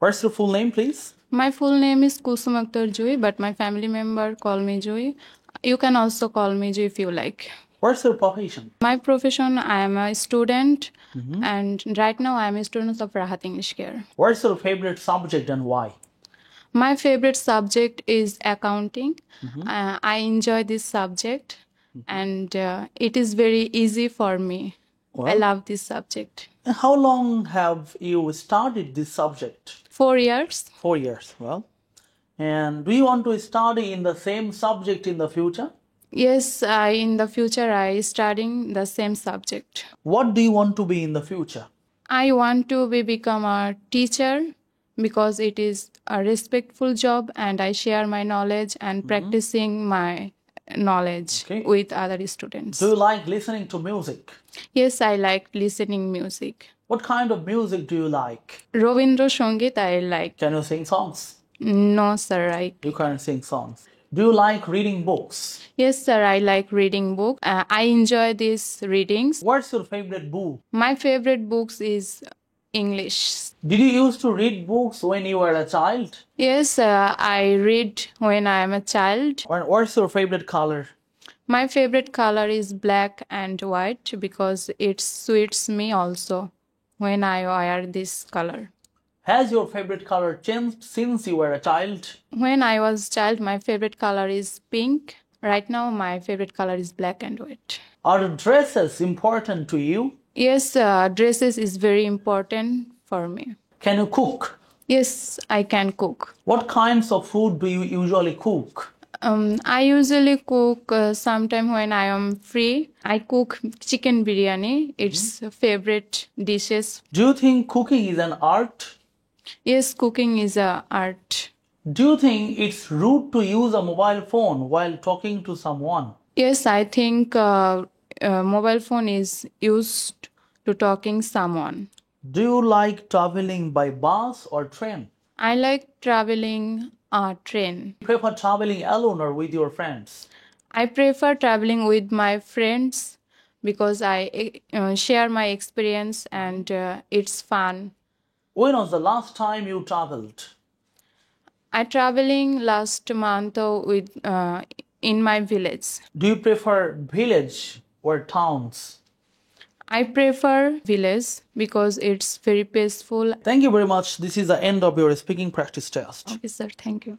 What's your full name, please? My full name is Kulsum Akhtar Jui, but my family member call me Jui. You can also call me Jui if you like. What's your profession? My profession, I am a student, and right now I am a student of Rahat English Care. What's your favorite subject and why? My favorite subject is accounting. I enjoy this subject, and it is very easy for me. I Well, love this subject. how long have you studied this subject? 4 years. 4 years. Well, and do you want to study in the same subject in the future? Yes, in the future I studying the same subject. What do you want to be in the future? I want to become a teacher because it is a respectful job and I share my knowledge and practicing my knowledge Okay. with other students. Do you like listening to music? Yes, I like listening music. What kind of music do you like? Robindra Songit I like. Can you sing songs? No, sir. You can't sing songs. Do you like reading books? Yes, sir. I like reading books. I enjoy these readings. What's your favorite book? My favorite books is English. Did you used to read books when you were a child? Yes, I read when I am a child. And what's your favorite color? My favorite color is black and white because it suits me also when I wear this color. Has your favorite color changed since you were a child? When I was a child, my favorite color is pink. Right now, my favorite color is black and white. Are dresses important to you? Yes, dresses is very important for me. Can you cook? Yes, I can cook. What kinds of food do you usually cook? I usually cook sometime when I am free. I cook chicken biryani. It's favorite dishes. Do you think cooking is an art? Yes, cooking is a art. Do you think it's rude to use a mobile phone while talking to someone? Yes, I think mobile phone is used to talking someone. Do you like traveling by bus or train? I like traveling train. You prefer traveling alone or with your friends? I prefer traveling with my friends because I share my experience and it's fun. When was the last time you traveled? I traveling last month with in my village. Do you prefer village or towns? I prefer village because it's very peaceful. Thank you very much. This is the end of your speaking practice test. Okay, sir. Thank you.